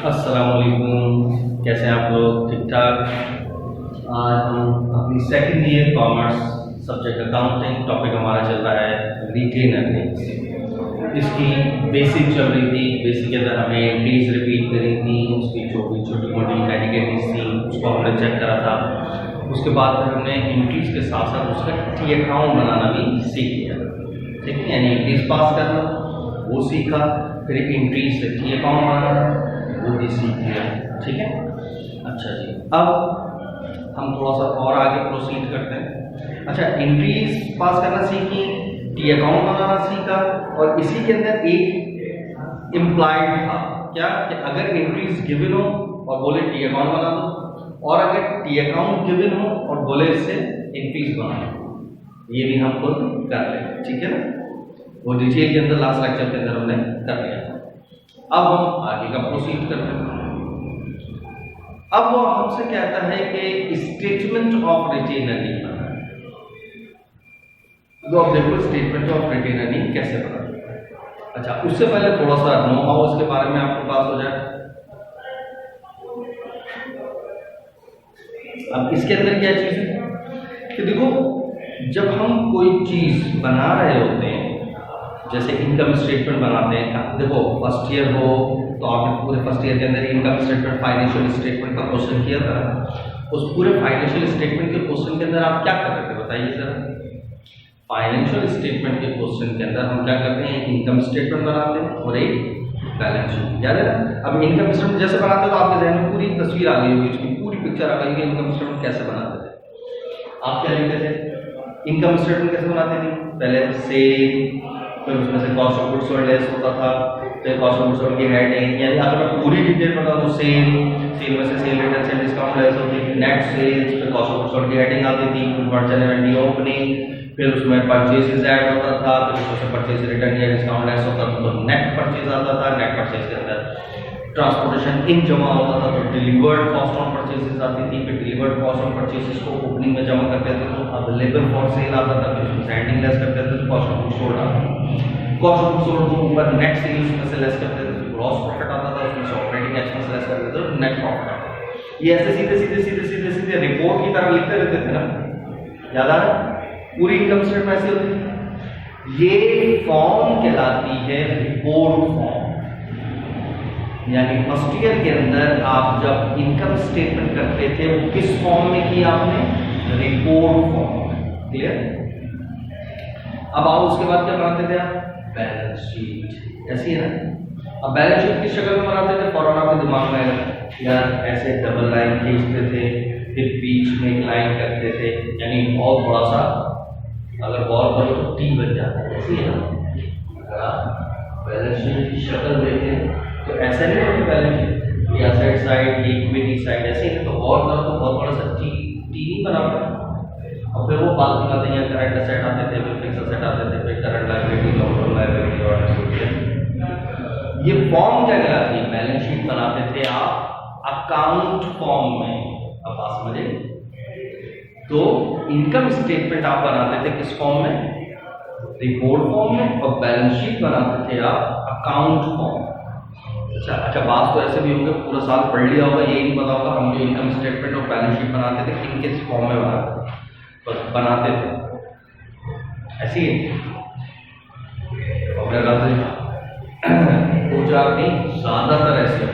अस्सलामुअलैकुम, कैसे हैं आप लोग? ठीक ठाक। आज हम अपनी second year commerce subject accounting topic हमारा चल रहा है रिटेन अर्निंग्स। इसकी बेसिक चल रही थी। बेसिक के अंदर हमें एंट्रीज रिपीट करी थी, उसकी जो भी छोटी मोटी कैटेगरीज थी उसको हमने चेक करा था। उसके बाद फिर हमने एंट्रीज के साथ साथ उसका टी अकाउंट बनाना भी सीख लिया। ठीक है, यानी एंट्रीज पास करना वो सीखा, फिर एंट्रीज से टी अकाउंट बनाना वो भी सीख लिया। ठीक है, अच्छा जी। अब हम थोड़ा सा और आगे प्रोसीड करते हैं। अच्छा, एंट्रीज पास करना सीखी, टी अकाउंट बनाना सीखा, और इसी के अंदर एक इम्प्लाइड था क्या कि अगर एंट्रीज गिवन हो और बोले टी अकाउंट बना दो, और अगर टी अकाउंट गिवन हो और बोले इससे एंट्रीज बना दो, ये भी हम खुद कर लें। ठीक है ना, वो डिटेल के अंदर लास्ट लेक्चर के अंदर हमने कर लिया। अब हम आगे का प्रोसीड करते हैं। अब वो हमसे कहता है कि स्टेटमेंट ऑफ रिटेन अर्निंग बनाना है। तो अब देखो स्टेटमेंट ऑफ रिटेन अर्निंग कैसे बनाना है। अच्छा, उससे पहले थोड़ा सा नो हाउ इसके बारे में आपको पास हो जाए। अब इसके अंदर क्या चीज है कि देखो, जब हम कोई चीज बना रहे होते हैं, जैसे इनकम स्टेटमेंट बनाते हैं, देखो फर्स्ट ईयर हो तो आपने पूरे फर्स्ट ईयर के अंदर इनकम स्टेटमेंट फाइनेंशियल स्टेटमेंट का क्वेश्चन किया था। उस पूरे फाइनेंशियल स्टेटमेंट के क्वेश्चन के अंदर आप क्या कर रहे थे बताइए जरा। फाइनेंशियल स्टेटमेंट के क्वेश्चन के अंदर हम क्या करते हैं, इनकम स्टेटमेंट बनाते हैं और एक बैलेंस शीट, याद है ना। अब इनकम स्टेटमेंट जैसे बनाते हो तो आपके जहन में पूरी तस्वीर आ गई होगी, उसकी पूरी पिक्चर आ गई है इनकम स्टेटमेंट कैसे बनाते थे। आप क्या लिखते थे, इनकम स्टेटमेंट कैसे बनाते थे, पहले सेल, फिर उसमें से cost of goods sold less होता था, फिर कॉस्ट ऑफ गुड्स सोल्ड की हेडिंग, यानी अगर मैं पूरी डिटेल बता दूं, सेल में से सेल रिटर्न से डिस्काउंट लेस होती थी, नेट सेल्स, फिर कॉस्ट ऑफ गुड्स सोल्ड की हेडिंग आती थी, फिर मर्चेंट इन्वेंटरी ओपनिंग, फिर उसमें परचेजेस ऐड होता था, फिर उसमें परचेज रिटर्न या डिस्काउंट लेस होता था तो नेट परचेज आता था, नेट परचेज के अंदर ट्रांसपोर्टेशन इन जमा होता था तो डिलीवर्ड कॉस्ट ऑन परचेजेस आती थी, फिर डिलीवर्ड कॉस्ट ऑन परचेजेस को ओपनिंग में जमा करते थे तो अवेलेबल फॉर सेल आता था, फिर उसमें सेंडिंग लेस करते थे तो कॉस्ट ऑफ गुड्स सोल्ड आता था, कॉस्ट ऑफ गुड्स सोल्ड को ऊपर नेट सेल्स में से लेस करते थे तो ग्रॉस प्रॉफिट आता था, उसमें से ऑपरेटिंग एक्सपेंस लेस करते थे तो नेट प्रॉफिट आता था। ये ऐसे सीधे सीधे सीधे सीधे सीधे रिपोर्ट की तरह लिखते रहते थे ना, याद आ रहा है। पूरी इनकम स्टेटमेंट ऐसी होती है। ये फॉर्म कहलाती है रिपोर्ट फॉर्म, यानी फर्स्ट ईयर के अंदर आप जब इनकम स्टेटमेंट करते थे वो किस फॉर्म में किया आपने, रिपोर्ट फॉर्म। क्लियर। अब आओ उसके बाद क्या बनाते थे आप, बैलेंस शीट। ऐसी है ना। अब बैलेंस शीट किस शक्ल में बनाते थे, फौरन आपके दिमाग में आएगा, यार ऐसे डबल लाइन खींचते थे, फिर बीच में एक लाइन करते थे, यानी बहुत बड़ा सा अगर गौर करो तो टी बन जाता है। ऐसी है ना। अगर आप बैलेंस शीट की शक्ल देखें तो ऐसा नहीं होती बैलेंस शीट, ये असेट साइड, ये इक्विटी साइड, ऐसे ही तो और करो तो बहुत बड़ा सा टी नहीं बना पाए। और फिर वो बात निकालते हैं, करंट असेट आते थे, फिर फिक्स असेट आते थे, फिर current liability, long term liability और ऐसे। ये फॉर्म क्या कहलाती है, बैलेंस शीट बनाते थे आप अकाउंट फॉर्म में। अब बात समझे, तो इनकम स्टेटमेंट आप बनाते थे किस फॉर्म में, रिपोर्ट फॉर्म में, और बैलेंस शीट बनाते थे आप अकाउंट फॉर्म। अच्छा, बात तो ऐसे भी होंगे, पूरा साल पढ़ लिया होगा, ये नहीं पता होगा हम जो इनकम स्टेटमेंट और बैलेंस शीट बनाते थे किन किस फॉर्म में बनाते थे। ऐसी ज्यादातर ऐसे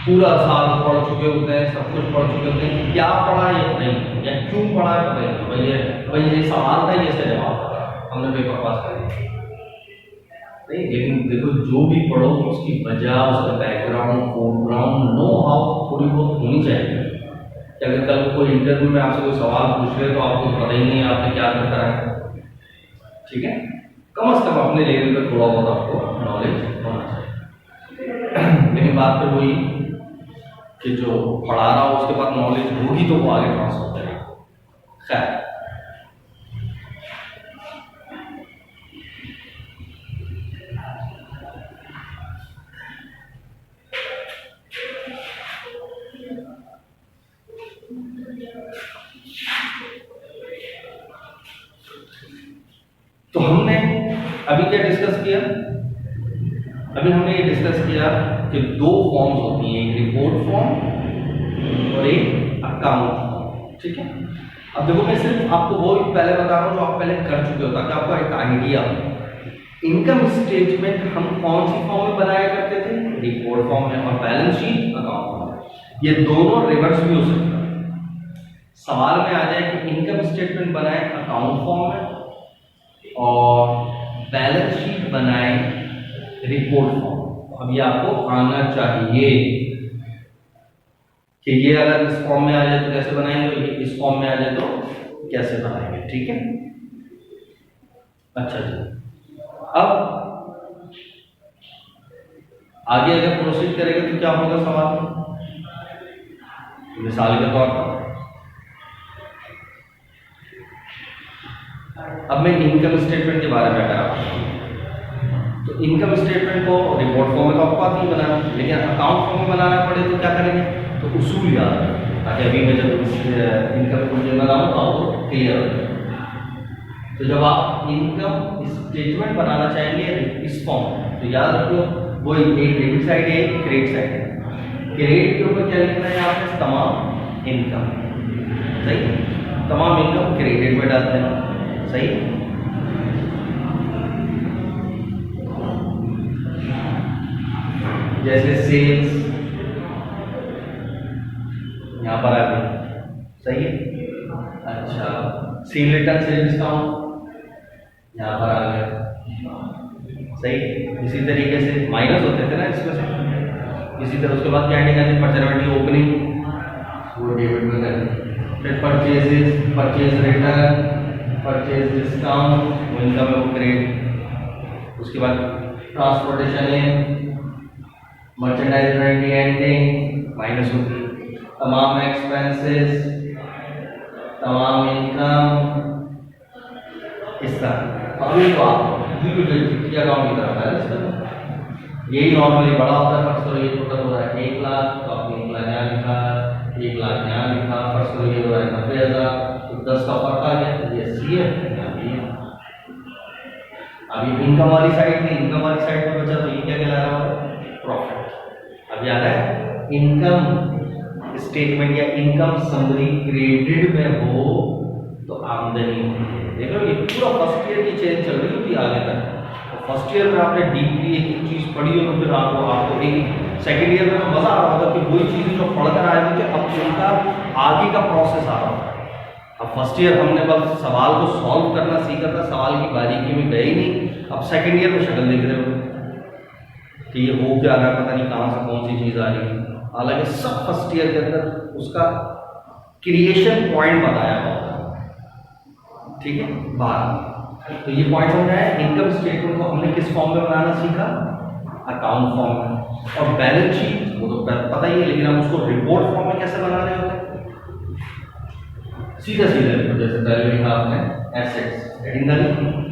पूरा साल पढ़ चुके होते हैं, सब कुछ पढ़ चुके होते हैं, क्या पढ़ा ये नहीं, या क्यों पढ़ा है, भाई ये सवाल था, ये से जवाब था, हमने पेपर पास कर दिया नहीं। लेकिन देखो, जो भी पढ़ो उसकी वजह, उसका बैकग्राउंड, फोरग्राउंड, नो हाउ थोड़ी बहुत होनी चाहिए। अगर कल कोई इंटरव्यू में आपसे कोई सवाल पूछ रहे तो आपको पता ही नहीं है आपने क्या करना है। ठीक है, कम से कम अपने लेवल पर थोड़ा बहुत आपको नॉलेज होना चाहिए। लेकिन बात तो वही कि जो पढ़ा रहा हो उसके बाद नॉलेज होगी तो वो आगे ट्रांसफर करेगा। खैर, तो हमने अभी क्या डिस्कस किया, अभी हमने ये डिस्कस किया कि दो फॉर्म्स होती हैं, एक रिपोर्ट फॉर्म और एक अकाउंट फॉर्म, ठीक है। अब देखो मैं सिर्फ आपको वो पहले बता रहा हूँ जो आप पहले कर चुके हो, ताकि आपको एक आइडिया हो। इनकम स्टेटमेंट हम कौन सी फॉर्म में बनाया करते थे? रिपोर्ट फॉर्म में। और बैलेंस शीट अकाउंट फॉर्म में। ये दोनों रिवर्स भी हो सकता है। सवाल में आ जाए कि इनकम स्टेटमेंट बनाए अकाउंट फॉर्म में और बैलेंस शीट बनाए रिपोर्ट फॉर्म। अब ये आपको आना चाहिए कि ये अगर इस फॉर्म में आ जाए तो कैसे बनाएंगे, ये इस फॉर्म में आ जाए तो कैसे बनाएंगे, ठीक है। अच्छा जी, अब आगे अगर प्रोसीड करेंगे तो क्या होगा सवाल में? मिसाल के तौर पर अब मैं इनकम स्टेटमेंट के बारे में अगर आपको, तो इनकम स्टेटमेंट को रिपोर्ट फॉर्म में तो आपको आती ही बनाना, लेकिन अकाउंट फॉर्म में बनाना पड़े तो क्या करेंगे? तो उसूल याद रखें, ताकि अभी मैं जब इनकम को बनाऊँ तो आपको क्लियर हो जाए। तो जब आप इनकम स्टेटमेंट बनाना चाहेंगे इस फॉर्म में, तो याद रखो वो एक डेबिट साइड है, एक क्रेडिट साइड है। क्रेडिट के ऊपर क्या लिखना है आपने? तमाम इनकम, सही। तमाम इनकम क्रेडिट में डालते हैं, सही। जैसे सेल्स यहाँ पर आ गई, सही है। अच्छा, सेल रिटर्न सेल डिस्काउंट यहाँ पर आ गया, सही। इसी तरीके से माइनस होते थे ना इसमें से। इसी तरह उसके बाद क्या हेडिंग आती है? परचेज ओपनिंग, वो डेबिट में करते। फिर purchases, purchase return, purchase discount, वो इनकम है, वो क्रेडिट। उसके बाद ट्रांसपोर्टेशन है, मर्चेंडाइज एंडिंग माइनस होती है। तमाम एक्सपेंसेस, तमाम इनकम, इस तरह। अभी तो आप अकाउंट की तरफ बैलेंस करो। यही नॉर्मली बड़ा होता है। फर्स्ट करो ये टोटल हो रहा है 1 लाख, तो आपने 1 लाख यहाँ लिखा, 1 लाख यहाँ लिखा। फर्स्ट करो ये हो रहा है 90,000, तो 10 का फर्क आ गया, तो ये सी है, यहाँ भी है। अभी इनकम वाली साइड थी, इनकम वाली साइड में बचा, तो ये क्या कहला रहा है? प्रॉफिट। अभी आ रहा है इनकम स्टेटमेंट या इनकम समरी क्रेडिट में हो तो आमदनी होती है। देखो ये पूरा फर्स्ट ईयर की चेंज चल रही होती है आगे तक। तो फर्स्ट ईयर में आपने डीपली एक एक चीज पढ़ी हो, तो फिर आपको एक सेकेंड ईयर में तो मजा आ रहा होगा कि वही चीजें जो पढ़कर आए थे अब उनका आगे का प्रोसेस आ रहा है। अब फर्स्ट ईयर हमने बस सवाल को सॉल्व करना सीखा था, सवाल की बारीकी में गए ही नहीं। अब सेकेंड ईयर में शक्ल देख रहे हो कि ये हो क्या रहा है, पता नहीं कहाँ से कौन सी चीज आ रही है। हालांकि सब फर्स्ट ईयर के अंदर उसका क्रिएशन पॉइंट बताया हुआ, ठीक है, बाहर। तो ये पॉइंट समझ आया। इनकम स्टेटमेंट को हमने किस फॉर्म में बनाना सीखा? अकाउंट फॉर्म में। और बैलेंस शीट वो तो पता ही है, लेकिन हम उसको रिपोर्ट फॉर्म में कैसे बना रहे होते हैं? सीधा सीधा लिखो। जैसे पहले लिखा आपने एसेट्स, हेडिंग डाली,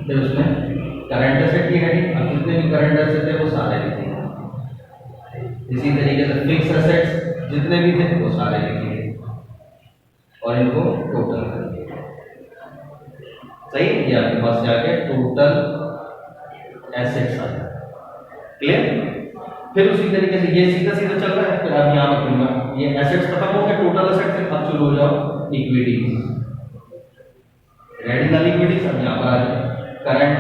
फिर उसमें करंट एसेट की हेडिंग, अब जितने भी करंट एसेट है वो सारे लिखेंगे। इसी तरीके से फिक्स एसेट्स जितने भी थे वो सारे लिखेंगे और इनको टोटल करेंगे, सही। ये आपके पास जाके टोटल एसेट्स आ जाए, क्लियर। फिर उसी तरीके से ये सीधा सीधा चल रहा है। फिर आप यहाँ पर ये एसेट्स खत्म हो गए, टोटल एसेट्स से अब शुरू हो जाओ इक्विटीज, रेडिकल इक्विटीज। अब यहाँ पर आ जाए current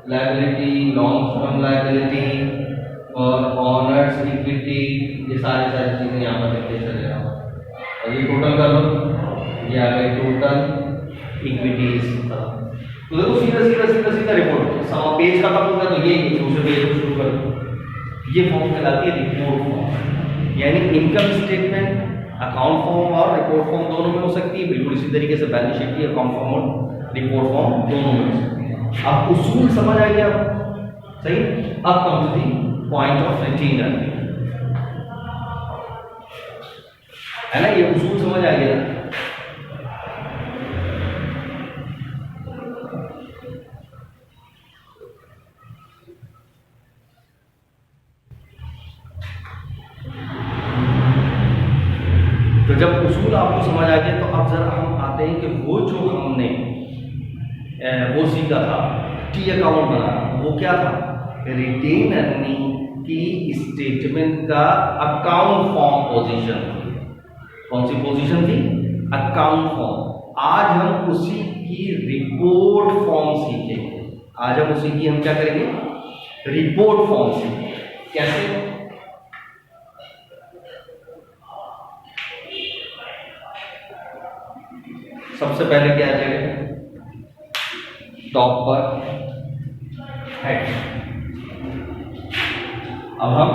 liability, long term liability और ऑनर्स इक्विटी, ये सारी चीजें यहाँ पर लिखते चले जाओ और ये टोटल कर लो। ये आ गए टोटल इक्विटीज। तो देखो सीधा सीधा सीधा सीधा रिपोर्ट, समा पेज का खत्म होगा तो ये दूसरे पेज को शुरू कर दो। ये फॉर्म कहलाती है रिपोर्ट फॉर्म, यानी इनकम स्टेटमेंट अकाउंट फॉर्म और रिपोर्ट फॉर्म दोनों में हो सकती है। बिल्कुल इसी तरीके से बैलेंस शीट की अकाउंट फॉर्म और रिपोर्ट फॉर्म दोनों में हो सकती है। आप उसूल समझ आ गया, सही। अब come to the point of retainer, है ना, ये उसूल समझ आ गया। तो जब उसूल आपको समझ आ गया, तो अब जरा हम आते हैं कि वो जो हमने वो सीखा था टी अकाउंट बनाना, वो क्या था? रिटेन अर्निंग की स्टेटमेंट का अकाउंट फॉर्म पोजीशन थी। कौन सी पोजीशन थी? Account form. आज हम उसी की रिपोर्ट फॉर्म सीखेंगे। आज हम उसी की हम क्या करेंगे? रिपोर्ट फॉर्म सीखेंगे। कैसे? सबसे पहले क्या करें? टॉप पर हेड। अब हम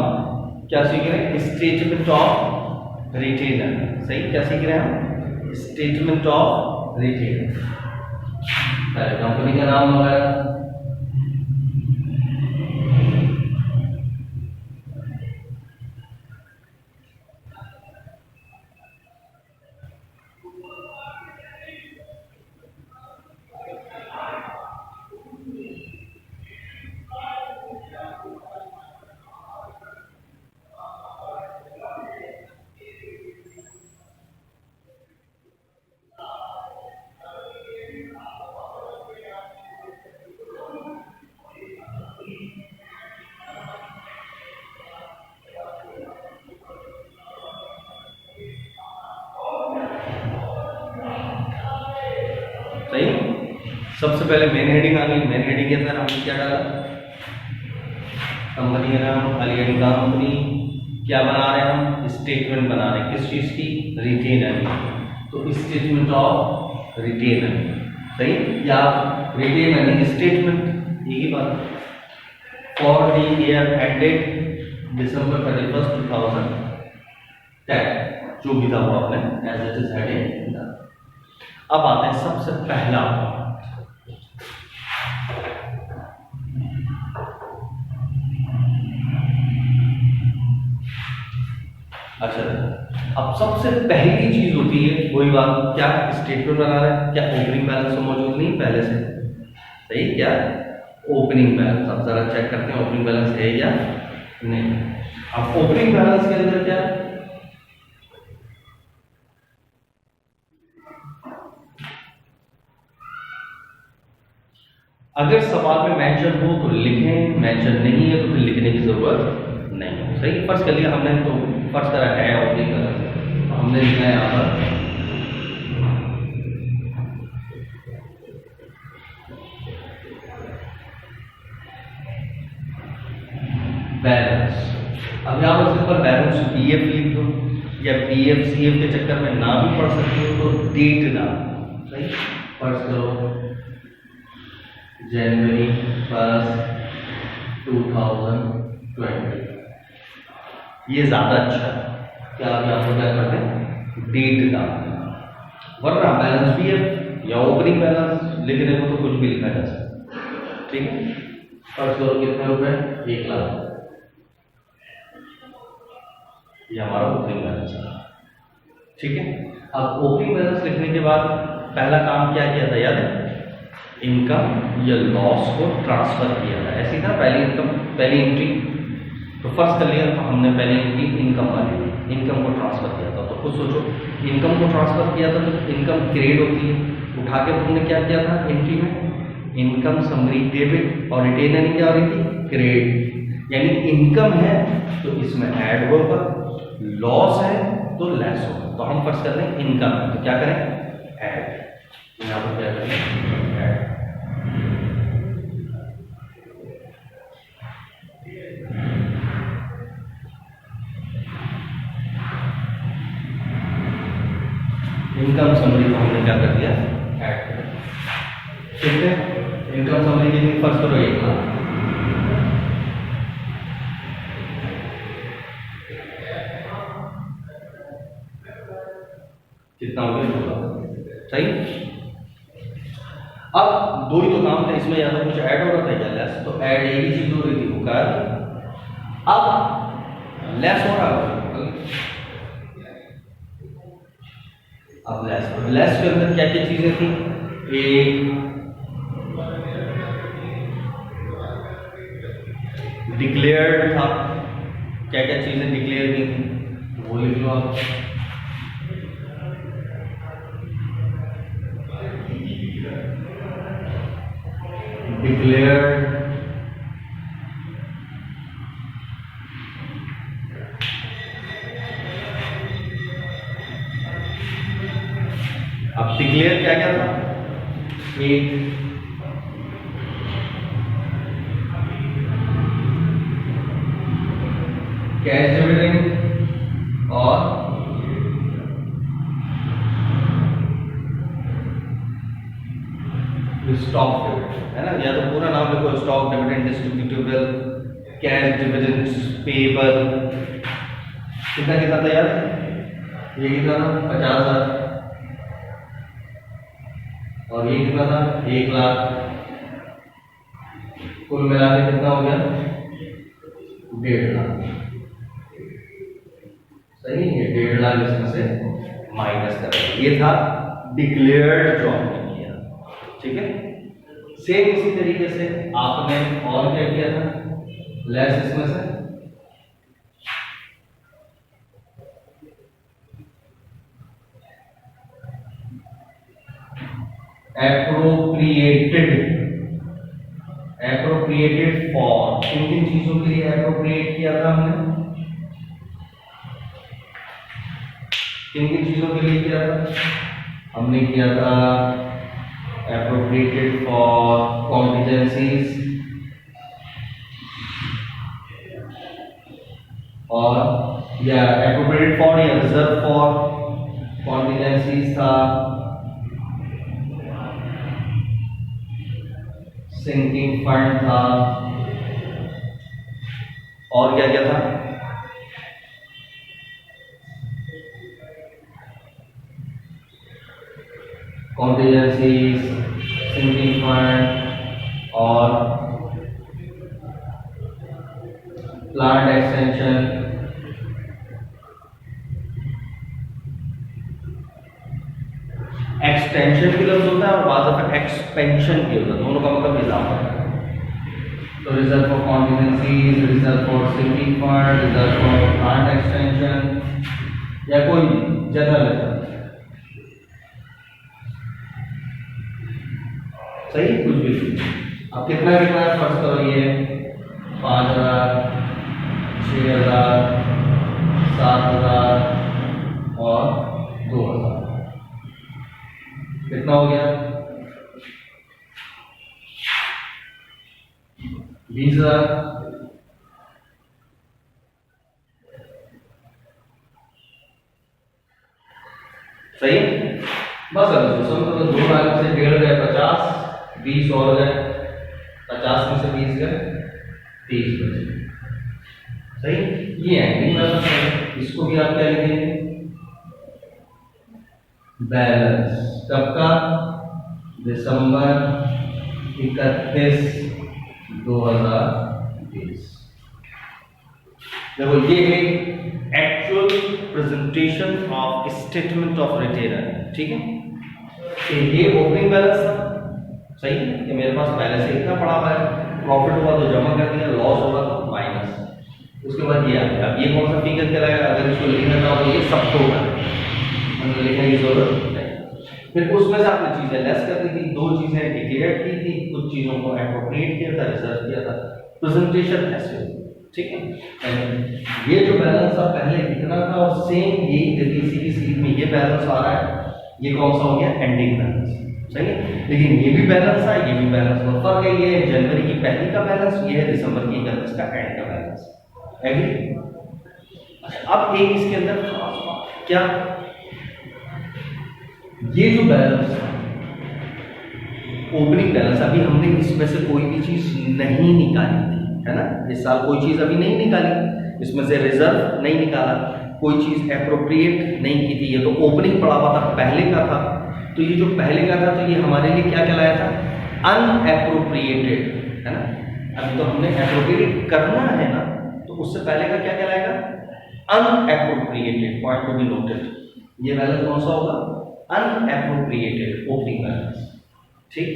क्या सीख रहे हैं? Statement of retainer. सही, क्या सीख रहे हैं हम? Statement of retainer. पहले कंपनी का नाम वगैरह, सही। सबसे पहले मेन हेडिंग आ गई। मेन हेडिंग के अंदर हमने क्या डाला? कंपनी का नाम, अलियन कंपनी। क्या बना रहे हैं हम? स्टेटमेंट बना रहे हैं। किस चीज की? Retained earning. तो स्टेटमेंट ऑफ रिटेन अर्निंग। सही, या रिटेन अर्निंग स्टेटमेंट, एक ही बात। For the year ended December 31, 2010, जो भी था वो आपने एज इट इज हेडिंग। अब आते हैं सबसे पहला। अच्छा, अब सबसे पहली चीज होती है वही बात, क्या स्टेटमेंट बना रहे हैं? क्या ओपनिंग बैलेंस तो मौजूद नहीं पहले से? सही, क्या ओपनिंग बैलेंस? अब जरा चेक करते हैं ओपनिंग बैलेंस है या नहीं। अब ओपनिंग बैलेंस के अंदर क्या? अगर सवाल में मेंशन हो तो लिखें, मेंशन नहीं है तो फिर लिखने की जरूरत नहीं। सही, फर्ज कर लिया हमने, तो फर्ज करा है ओपनिंग बैलेंस, हमने लिखा है यहां पर बैलेंस। अब यहां पर सिंपल बैलेंस पीएफ लिख दो, या पीएफ सीएफ के चक्कर में ना भी पढ़ सकते हो तो डेट ना। सही, फर्ज करो January 1, 2020, ये ज्यादा अच्छा है। क्या आप यहाँ पर क्या करते हैं? डेट डालते हैं। वरना बैलेंस भी है या ओपनिंग बैलेंस लिखने को तो कुछ भी लिखा जा सकता है। ठीक है, फर्स्ट करो कितने रुपए? 1 लाख। ये हमारा ओपनिंग बैलेंस है। ठीक है, अब ओपनिंग बैलेंस लिखने के बाद पहला काम क्या किया था याद है? इनकम या लॉस को ट्रांसफर किया था। ऐसी था पहली इनकम, पहली एंट्री। तो फर्स्ट कर लिया तो हमने पहली एंट्री इनकम वाली, इनकम को ट्रांसफर किया था। तो खुद सोचो, इनकम को ट्रांसफर किया था तो इनकम क्रेडिट होती है, उठा के तुमने क्या किया था एंट्री में? इनकम समरी डेबिट, और रिटेन अर्निंग क्या हो रही थी? क्रेडिट। यानी इनकम है तो इसमें ऐड होगा, लॉस है तो लेस होगा। तो हम फर्स्ट कर रहे हैं इनकम है तो क्या करें? ऐड। यहाँ पर क्या करें? ऐड। इनकम समरी को हमने क्या कर दिया? ऐड कर दिया। ठीक है, इनकम समरी कितनी? फर्स्ट करो 1 लाख। कितना हो गया? सही। अब दो ही तो काम थे इसमें, या तो कुछ ऐड हो रहा था या लेस। तो ऐड एक ही चीज हो रही थी, वो कर। अब लेस हो रहा है, अब लेस के अंदर क्या क्या चीजें थी? एक डिक्लेयर्ड था। क्या क्या चीजें डिक्लेयर की थी वो लिख लो आप। डिक्लेयर्ड डिक्लेयर क्या क्या था, एक कैश डिविडेंड और स्टॉक डिविडेंड, है ना, या तो पूरा नाम लिखो, stock dividend, distributable, cash dividends payable. कितना कितना था यार, ये कितना था 50,000 और ये कितना था 1,00,000, कुल मिला के कितना हो गया 1,50,000। सही है, 1,50,000 इसमें से माइनस कर, ये था डिक्लेयर्ड जो आपने किया, ठीक है। सेम इसी तरीके से आपने और क्या किया था, लेस इसमें से एप्रोप्रिएटेड फॉर, किन किन चीजों के लिए एप्रोप्रिएट किया था हमने, किन किन चीजों के लिए किया था, हमने किया था एप्रोप्रिएटेड फॉर कॉन्टिजेंसीज और या एप्रोप्रिएटेड फॉर या रिजर्व फॉर कॉन्टिजेंसीज था, सिंकिंग फंड था, और क्या क्या था, कॉन्टिजेंसीज, सिंकिंग फंड और प्लांट एक्सटेंशन। एक्सटेंशन भी लफ्ज होता है और बाद में एक्सपेंशन भी होता है, दोनों का मतलब इजाफा है। तो reserve for contingencies, reserve for sinking fund, reserve for plant extension, या कोई जनरल है, सही, कुछ भी। अब कितना कितना फर्ज करो, ये 5,000, 6,000, 7,000 और 2,000, कितना हो गया 20,000। सही, बस अब तो 2 लाख से 1.5 गए 50, 20 और गए, 50 में से 20 गए 30 बचे। सही, ये एंडिंग बैलेंस है, इसको भी आप क्या लिखेंगे, बैलेंस कब का, दिसंबर 31, 2020। देखो ये है actual presentation of statement of retainer, ठीक है। कि ये ओपनिंग बैलेंस था, सही है, कि मेरे पास पहले से इतना पड़ा हुआ है, प्रॉफिट हुआ तो जमा कर दिया, लॉस होगा तो माइनस, उसके बाद ये आएगा। अब ये कौन सा फिगर कहलाएगा, अगर इसको लिखना चाहो तो ये सब टोटल लिखने की जरूरत नहीं। फिर उसमें से आपने चीजें लेस कर दी थी, 2 चीजें डिक्लेयर की थी, कुछ चीजों को एप्रोप्रिएट किया था, रिजर्व किया था, प्रेजेंटेशन ऐसे, ठीक है। ये जो बैलेंस था पहले कितना था और सेम यही इसी की सीरीज में ये बैलेंस आ रहा है, ये कौन सा हो गया एंडिंग बैलेंस, सही है। लेकिन ये भी बैलेंस था, ये भी बैलेंस था, फर्क है, ये जनवरी की पहली का बैलेंस, ये है दिसंबर की 31 का एंड का बैलेंस। एग्री। अब एक इसके अंदर खास बात क्या, ये जो बैलेंस है ओपनिंग बैलेंस, अभी हमने इसमें से कोई भी चीज नहीं निकाली थी, है ना, इस साल कोई चीज अभी नहीं निकाली, इसमें से रिजर्व नहीं निकाला, कोई चीज एप्रोप्रिएट नहीं की थी, ये तो ओपनिंग पड़ा हुआ था, पहले का था। तो ये जो पहले का था तो ये हमारे लिए क्या कहलाया था, अनएप्रोप्रिएटेड, है ना। अभी तो हमने एप्रोप्रिएट करना है ना, तो उससे पहले का क्या कहलाएगा, अनएप्रोप्रिएटेड, पॉइंट टू बी नोटेड। ये बैलेंस कौन सा होगा, अनएप्रोप्रिएटेड ओपनिंग बैलेंस, ठीक।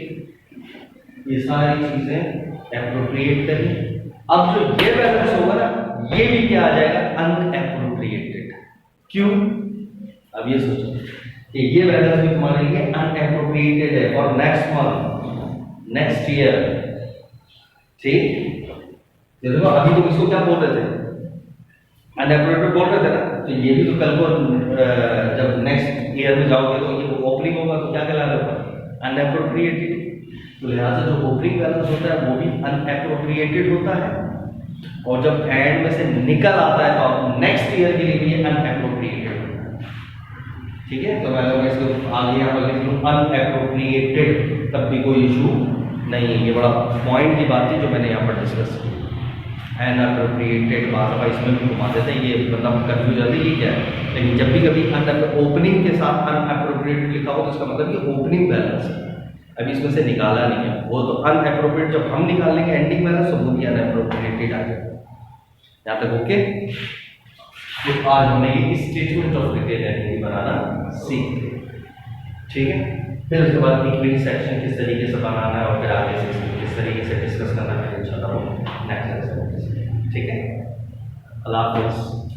ये सारी चीजें एप्रोप्रिएट करें। अब जो ये बैलेंस होगा ना, ये भी क्या आ जाएगा, अनएप्रोप्रिएटेड। क्यों, अब ये सोचो कि ये बैलेंस भी तुम्हारे लिए अनएप्रोप्रिएटेड है for next month, next year, ठीक। देखो अभी तो इसको क्या बोल रहे थे, अनएप्रोप्रिएटेड बोल रहे थे ना, तो ये भी तो कल को जब नेक्स्ट ईयर में जाओगे तो ये ओपनिंग ओपनिंग होगा तो क्या कहलाएगा, अनएप्रोप्रिएटेड। तो लिहाजा जो ओपनिंग बैलेंस होता है वो भी अनएप्रोप्रिएटेड होता है, और जब एंड में से निकल आता है तो आप नेक्स्ट ईयर के लिए भी अनएप्रोप्रिएटेड होता है। ठीक है, तो मैं लोग इसको आगे यहाँ पर लिख लूँ अनएप्रोप्रिएटेड, तब भी कोई इशू नहीं है। ये बड़ा पॉइंट की बात थी जो मैंने यहाँ पर डिस्कस की। अनएप्रोप्रिएटेड बार इसमें भी घुमा देते हैं, ये मतलब कन्फ्यूज जाती है ये क्या है, लेकिन जब भी कभी ओपनिंग के साथ अनएप्रोप्रिएटेड लिखा हो तो इसका मतलब ये ओपनिंग बैलेंस है, अभी इसमें से निकाला नहीं है। वो तो अनएप्रोप्रिएट जब हम निकाल लेंगे एंडिंग बैलेंस तो वो भी अनएप्रोप्रिएटेड आ जाएगा। यहाँ तक ओके। तो आज हमने ये स्टेटमेंट ऑफ रिटेल एंटिटी बनाना सीख, ठीक है। फिर उसके बाद इक्विटी सेक्शन किस तरीके से बनाना है और फिर आगे से इसको किस तरीके से डिस्कस करना है इंशाल्लाह नेक्स्ट लेक्चर में, ठीक है। अल्लाह हाफ़िज़।